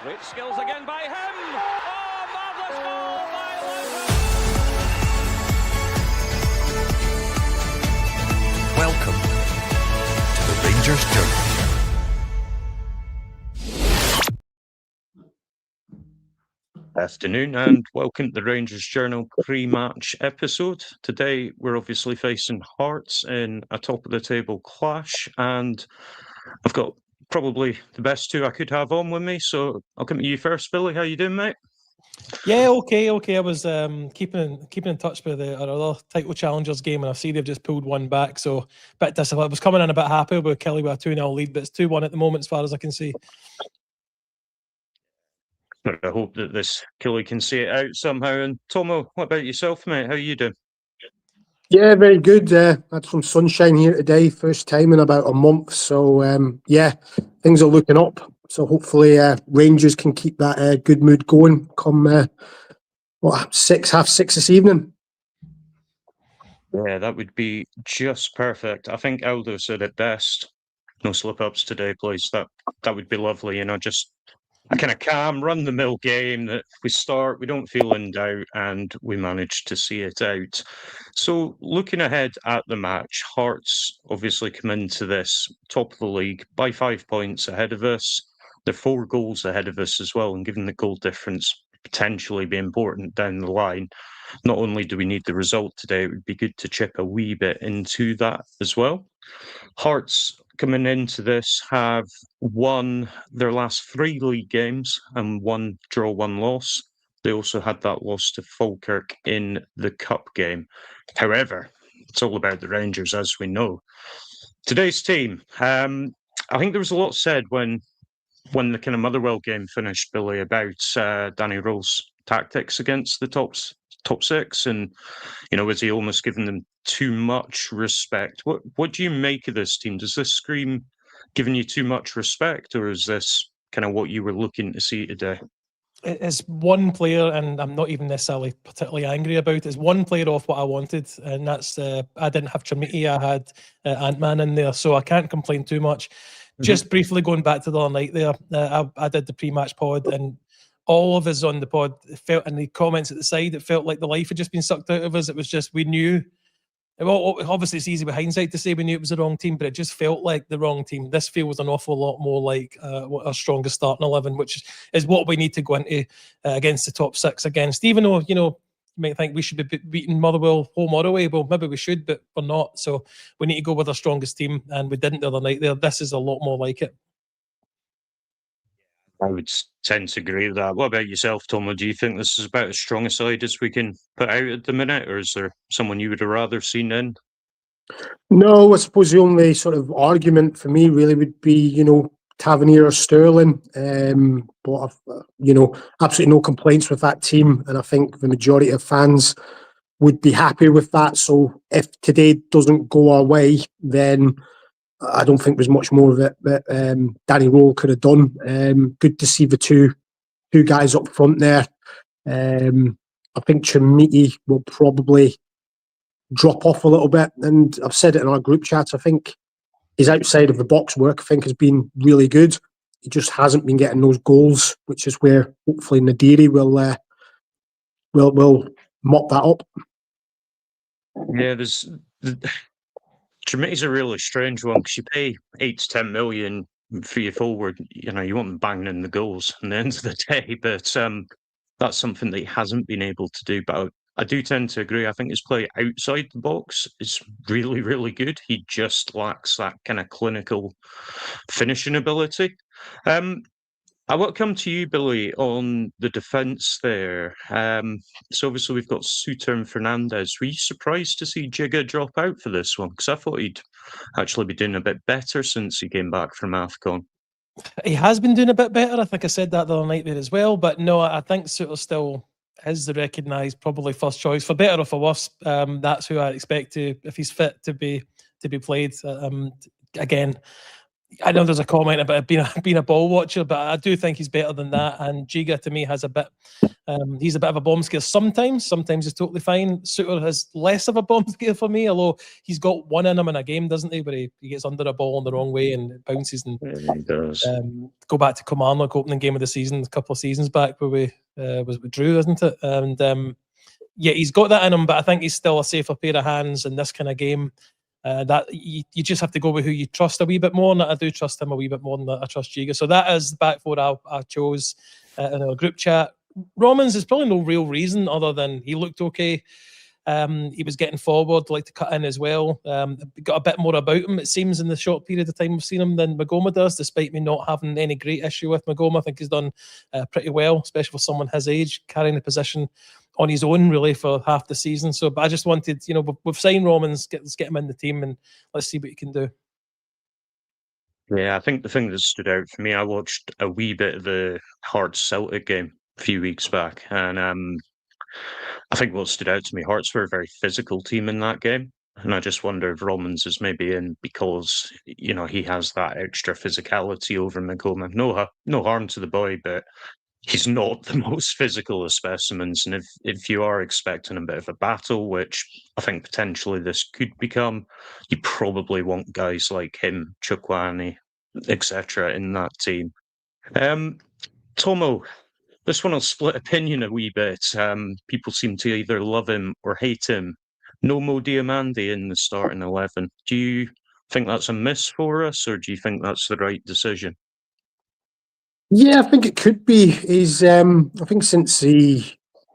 Great skills again by him. Oh, marvellous goal by Logan. Welcome to the Rangers Journal. Afternoon and welcome to the Rangers Journal pre-match episode. Today we're obviously facing Hearts in a top-of-the-table clash, and I've got probably the best two I could have on with me, so I'll come to you first. Billy, how you doing, mate? Yeah, okay. I was keeping in touch with our other title challengers game, and I see they've just pulled one back, so a bit disappointed. I was coming in a bit happy with Kelly with a 2-0 lead, but it's 2-1 at the moment as far as I can see. But I hope that this Killy can see it out somehow. And Tomo, what about yourself, mate? How are you doing? Yeah, very good. Had some sunshine here today, first time in about a month. So, yeah, things are looking up. So hopefully Rangers can keep that good mood going come, half six this evening. Yeah, that would be just perfect. I think Aldo said it best. No slip-ups today, please. That would be lovely, just a kind of calm, run-the-mill game that we start, we don't feel in doubt, and we manage to see it out. So, looking ahead at the match, Hearts obviously come into this top of the league by 5 points ahead of us. They're 4 goals ahead of us as well, and given the goal difference potentially be important down the line, not only do we need the result today, it would be good to chip a wee bit into that as well. Hearts coming into this have won their last 3 league games and 1 draw, 1 loss. They also had that loss to Falkirk in the cup game. However, it's all about the Rangers, as we know. Today's team, I think there was a lot said when the kind of Motherwell game finished, Billy, about Danny Rowe's tactics against the top 6, and was he almost giving them too much respect? What do you make of this team? Does this scream giving you too much respect, or is this kind of what you were looking to see today? It's one player, and I'm not even necessarily particularly angry about it. It's one player off what I wanted, and that's I didn't have Trimiti, I had Ant-Man in there, so I can't complain too much. Mm-hmm. Just briefly going back to the other night there, I did the pre-match pod, and all of us on the pod felt, in the comments at the side, it felt like the life had just been sucked out of us. It was just, we knew. Well, obviously, it's easy with hindsight to say we knew it was the wrong team, but it just felt like the wrong team. This feels an awful lot more like our strongest starting 11, which is what we need to go into against the top 6 against. Even though, you might think we should be beating Motherwell home or away. Well, maybe we should, but we're not. So we need to go with our strongest team, and we didn't the other night there. This is a lot more like it. I would tend to agree with that. What about yourself, Tomo? Do you think this is about as strong a side as we can put out at the minute, or is there someone you would have rather seen in? No, I suppose the only sort of argument for me really would be, Tavernier or Sterling. But I've, absolutely no complaints with that team, and I think the majority of fans would be happy with that. So if today doesn't go our way, then I don't think there's much more of it that Danny Rowe could have done. Good to see the two guys up front there. I think Trimiti will probably drop off a little bit, and I've said it in our group chat. I think his outside of the box work, I think, has been really good. He just hasn't been getting those goals, which is where hopefully Nadiri will mop that up. Yeah, Trimiti's a really strange one, because you pay 8 to 10 million for your forward. You want them banging in the goals at the end of the day, but that's something that he hasn't been able to do. But I do tend to agree. I think his play outside the box is really, really good. He just lacks that kind of clinical finishing ability. I want to come to you, Billy, on the defence there. So obviously we've got Suter and Fernandez. Were you surprised to see Jigga drop out for this one? Because I thought he'd actually be doing a bit better since he came back from AFCON. He has been doing a bit better. I think I said that the other night there as well. But no, I think Suter still is the recognised probably first choice, for better or for worse. That's who I expect to, if he's fit, to be played again. I know there's a comment about being a ball watcher, but I do think he's better than that. And Giga to me has a bit. He's a bit of a bomb scare sometimes. Sometimes he's totally fine. Suter has less of a bomb scare for me, although he's got one in him in a game, doesn't he? Where he gets under a ball in the wrong way and it bounces. And He does. Go back to Kilmarnock opening game of the season a couple of seasons back where we was with Drew, isn't it? And yeah, he's got that in him, but I think he's still a safer pair of hands in this kind of game. That you just have to go with who you trust a wee bit more, and I do trust him a wee bit more than I trust Giga. So that is the back four I chose in our group chat. Romans is probably no real reason other than he looked okay. He was getting forward, like to cut in as well. Got a bit more about him, it seems, in the short period of time we've seen him than Magoma does, despite me not having any great issue with Magoma. I think he's done pretty well, especially for someone his age, carrying the position on his own really for half the season. So, but I just wanted, we've signed Romans, let's get him in the team and let's see what he can do. Yeah, I think the thing that stood out for me, I watched a wee bit of the Hearts Celtic game a few weeks back, and I think what stood out to me, Hearts were a very physical team in that game, and I just wonder if Romans is maybe in because he has that extra physicality over Magoma. No harm to the boy, but he's not the most physical of specimens. And if you are expecting a bit of a battle, which I think potentially this could become, you probably want guys like him, Chukwani, etc. in that team. Tomo, this one will split opinion a wee bit. People seem to either love him or hate him. No Mo Diamandi in the starting 11. Do you think that's a miss for us, or do you think that's the right decision? Yeah, I think it could be. I think since the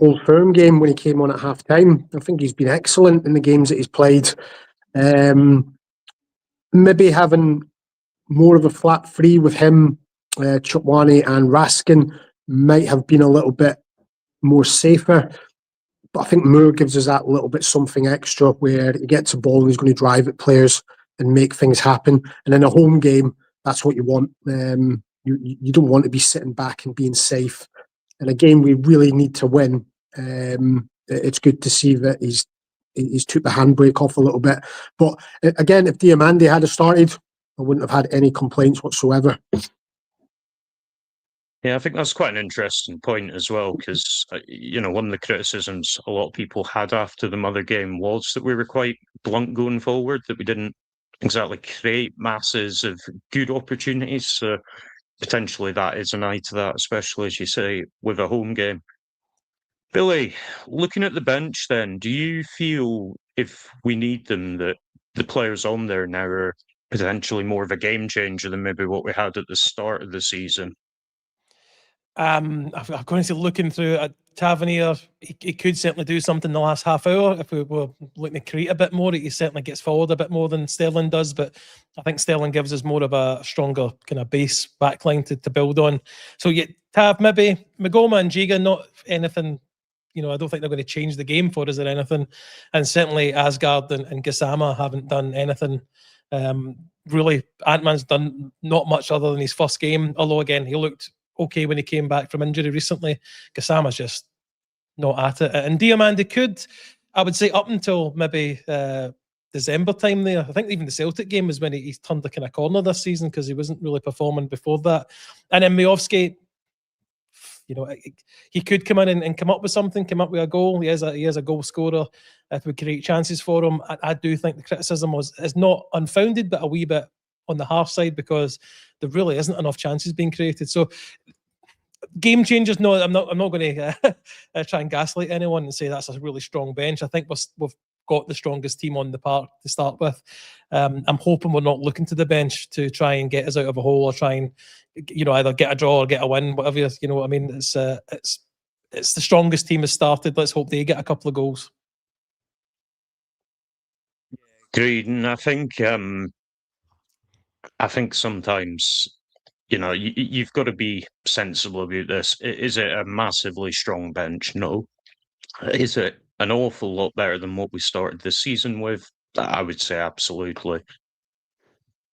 Old Firm game when he came on at half time, I think he's been excellent in the games that he's played. Maybe having more of a flat three with him, Chupwani and Raskin might have been a little bit more safer. But I think Moore gives us that little bit something extra where he gets a ball and he's going to drive at players and make things happen. And in a home game, that's what you want. You don't want to be sitting back and being safe. In a game we really need to win, it's good to see that he's took the handbrake off a little bit. But again, if Diamandi had started, I wouldn't have had any complaints whatsoever. Yeah, I think that's quite an interesting point as well, because, one of the criticisms a lot of people had after the Mother game was that we were quite blunt going forward, that we didn't exactly create masses of good opportunities. So potentially that is an eye to that, especially, as you say, with a home game. Billy, looking at the bench then, do you feel if we need them that the players on there now are potentially more of a game changer than maybe what we had at the start of the season? I'm going to say looking through at Tavernier, he could certainly do something in the last half hour. If we were looking to create a bit more, he certainly gets forward a bit more than Sterling does. But I think Sterling gives us more of a stronger kind of base backline to build on. So yeah, Tav, maybe Magoma and Giga, not anything. I don't think they're going to change the game for us or anything. And certainly Asgard and Gassama haven't done anything. Really, Ant-Man's done not much other than his first game. Although again, he looked okay when he came back from injury recently. Gassama's just not at it. And Diamandi could, I would say, up until maybe December time there. I think even the Celtic game was when he turned the kind of corner this season because he wasn't really performing before that. And then Miovski, he could come in and come up with something, come up with a goal. He is a goal scorer. If we create chances for him, I do think the criticism is not unfounded, but a wee bit on the half side because there really isn't enough chances being created. So game changers, no, I'm not going to try and gaslight anyone and say that's a really strong bench. I think we've got the strongest team on the park to start with. I'm hoping we're not looking to the bench to try and get us out of a hole or try and either get a draw or get a win, whatever. You know what I mean? It's the strongest team has started. Let's hope they get a couple of goals. Agreed, and I think sometimes you've got to be sensible about this. Is it a massively strong bench? No. Is it an awful lot better than what we started the season with? I would say absolutely.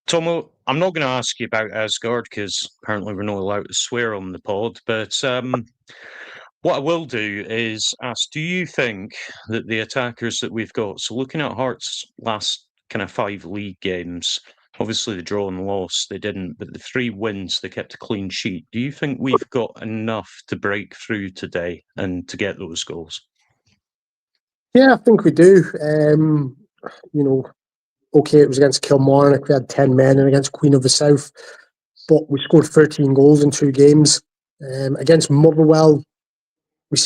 Tomo, I'm not going to ask you about Asgard because apparently we're not allowed to swear on the pod, but what I will do is ask, do you think that the attackers that we've got, so looking at Hearts' last kind of 5 league games, Obviously, the draw and loss, they didn't, but the 3 wins, they kept a clean sheet. Do you think we've got enough to break through today and to get those goals? Yeah, I think we do. Okay, it was against Kilmarnock. We had 10 men, and against Queen of the South, but we scored 13 goals in 2 games. Against Motherwell, we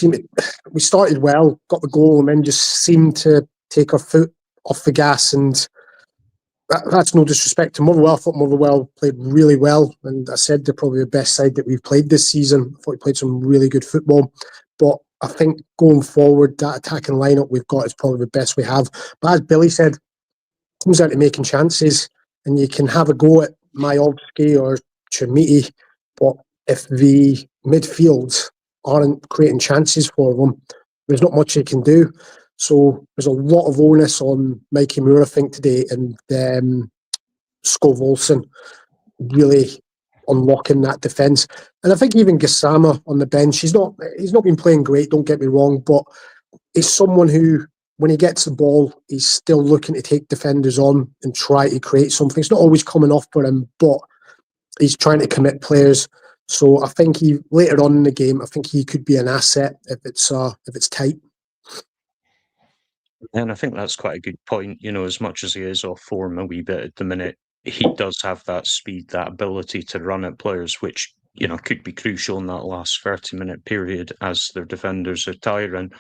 started well, got the goal, and then just seemed to take our foot off the gas. And that's no disrespect to Motherwell. I thought Motherwell played really well, and I said they're probably the best side that we've played this season. I thought we played some really good football, but I think going forward, that attacking lineup we've got is probably the best we have. But as Billy said, it comes out to making chances, and you can have a go at Majovski or Chermiti, but if the midfield aren't creating chances for them, there's not much you can do. So there's a lot of onus on Mikey Moore, I think, today, and Skov Olsen really unlocking that defence. And I think even Gassama on the bench, he's not been playing great, don't get me wrong, but he's someone who, when he gets the ball, he's still looking to take defenders on and try to create something. It's not always coming off for him, but he's trying to commit players. So I think later on in the game, I think he could be an asset if it's tight. And I think that's quite a good point. As much as he is off form a wee bit at the minute, he does have that speed, that ability to run at players, which, could be crucial in that last 30-minute period as their defenders are tiring.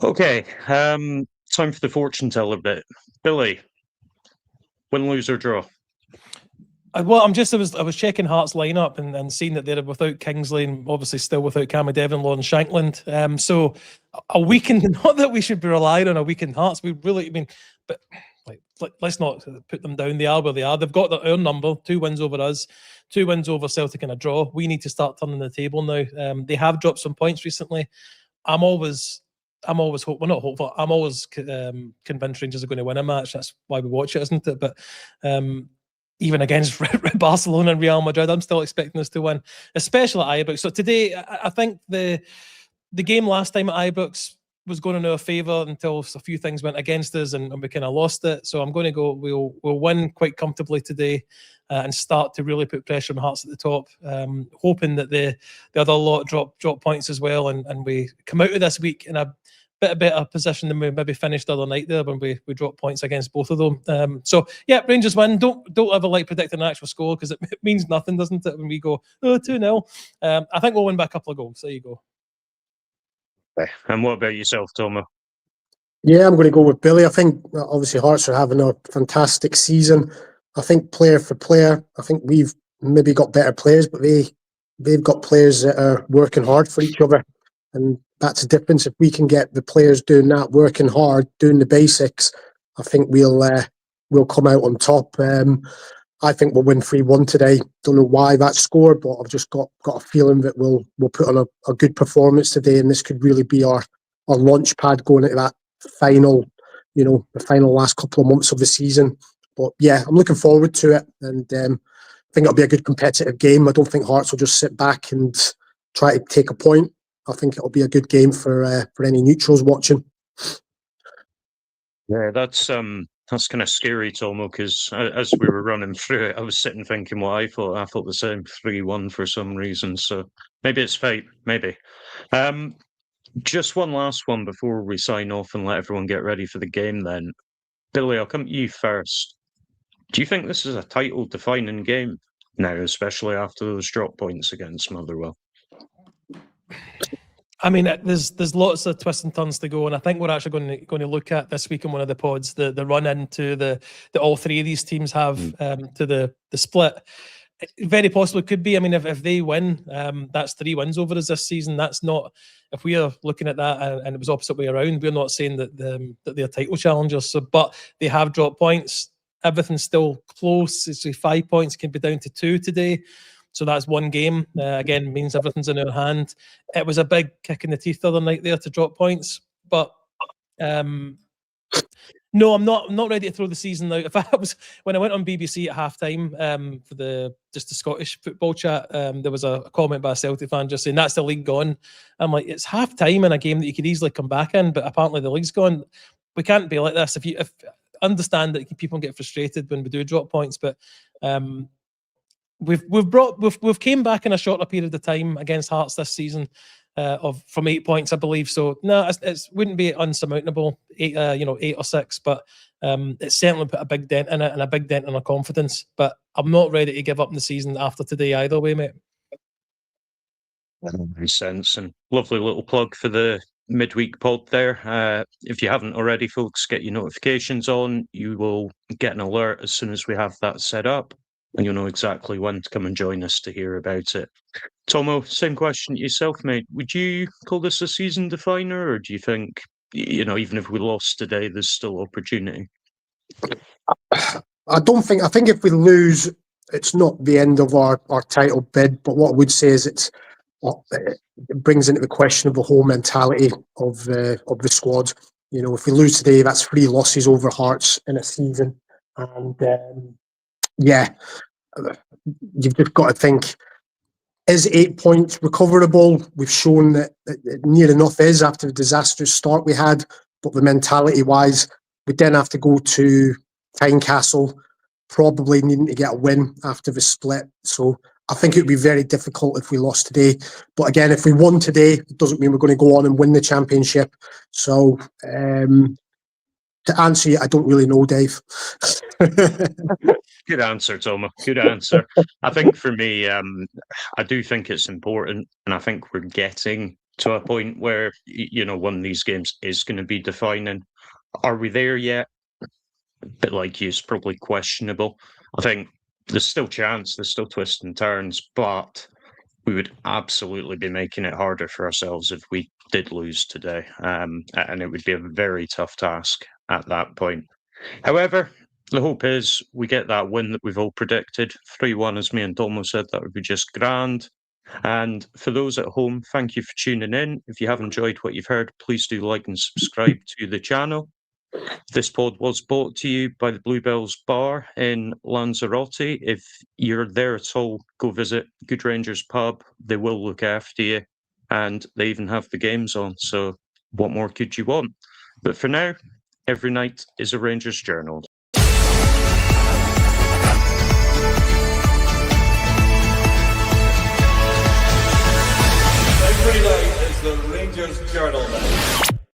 Okay, time for the fortune teller bit. Billy, win, lose or draw? Well, I was checking Hearts lineup and seeing that they're without Kingsley and obviously still without Cammy Devonlaw and Shankland. So a weakened, not that we should be relying on a weakened Hearts. We really, but let's not put them down. They are where they are. They've got our number, 2 wins over us, 2 wins over Celtic and a draw. We need to start turning the table now. They have dropped some points recently. I'm always hopeful. Well, not hopeful. I'm always convinced Rangers are going to win a match. That's why we watch it, isn't it? But even against Barcelona and Real Madrid, I'm still expecting us to win, especially at Ibrox. So today, I think the game last time at Ibrox was going in our favour until a few things went against us and we kind of lost it. So I'm going to go, we'll win quite comfortably today and start to really put pressure on Hearts at the top, hoping that the other lot drop points as well and we come out of this week in a bit of better position than we maybe finished the other night there when we dropped points against both of them. So yeah, Rangers win. Don't ever like predicting an actual score because it means nothing, doesn't it, when we go 2-0. I think we'll win by a couple of goals. There you go. Okay. And what about yourself, Tomo? Yeah, I'm going to go with Billy. I think obviously Hearts are having a fantastic season. I think player for player, I think we've maybe got better players, but they've got players that are working hard for each other. And that's the difference. If we can get the players doing that, working hard, doing the basics, I think we'll come out on top. I think we'll win 3-1 today. Don't know why that score, but I've just got a feeling that we'll put on a good performance today, and this could really be our launch pad going into that final, the final last couple of months of the season. But yeah, I'm looking forward to it, and I think it'll be a good competitive game. I don't think Hearts will just sit back and try to take a point. I think it'll be a good game for any neutrals watching. Yeah, that's kind of scary, Tomo, because as we were running through it, I was sitting thinking what I thought. I thought the same, 3-1 for some reason. So maybe it's fate, maybe. Just one last one before we sign off and let everyone get ready for the game then. Billy, I'll come to you first. Do you think this is a title-defining game now, especially after those drop points against Motherwell? I mean, there's lots of twists and turns to go, and I think we're actually going to look at this week in one of the pods the run into the all 3 of these teams have to the split. It very possibly could be. I mean, if they win, that's 3 wins over us this season. That's not, if we are looking at that and it was opposite way around, we're not saying that they're title challengers. So, but they have dropped points. Everything's still close. It's 5 points, can be down to 2 today. So that's 1 game. Again, means everything's in our hand. It was a big kick in the teeth the other night there to drop points. But no, I'm not ready to throw the season out. When I went on BBC at halftime for the Scottish football chat, there was a comment by a Celtic fan just saying that's the league gone. I'm like, it's halftime in a game that you could easily come back in, but apparently the league's gone. We can't be like this. If understand that people get frustrated when we do drop points, but we've came back in a shorter period of time against Hearts this season from 8 points, I believe. So no, it wouldn't be unsurmountable, 8 or 6, but it's certainly put a big dent in it and a big dent in our confidence. But I'm not ready to give up in the season after today either way, mate. That makes sense. And lovely little plug for the midweek pod there. If you haven't already, folks, get your notifications on. You will get an alert as soon as we have that set up, and you'll know exactly when to come and join us to hear about it. Tomo, same question to yourself, mate. Would you call this a season definer, or do you think, even if we lost today, there's still opportunity? I think if we lose, it's not the end of our title bid, but what I would say is it brings into the question of the whole mentality of the squad. If we lose today, that's 3 losses over Hearts in a season, and you've just got to think: is 8 points recoverable? We've shown that near enough is after the disastrous start we had, but the mentality-wise, we then have to go to Tynecastle, probably needing to get a win after the split. So I think it would be very difficult if we lost today. But again, if we won today, it doesn't mean we're going to go on and win the championship. So to answer you, I don't really know, Dave. Good answer, Tomo. Good answer. I think for me, I do think it's important, and I think we're getting to a point where, one of these games is going to be defining. Are we there yet? A bit like you, it's probably questionable. I think there's still chance, there's still twists and turns, but we would absolutely be making it harder for ourselves if we did lose today. And it would be a very tough task at that point. However, the hope is we get that win that we've all predicted. 3-1, as me and Tomo said, that would be just grand. And for those at home, thank you for tuning in. If you have enjoyed what you've heard, please do like and subscribe to the channel. This pod was brought to you by the Bluebells Bar in Lanzarote. If you're there at all, go visit Good Rangers Pub. They will look after you, and they even have the games on. So what more could you want? But for now, every night is a Rangers Journal. Every night is the Rangers Journal.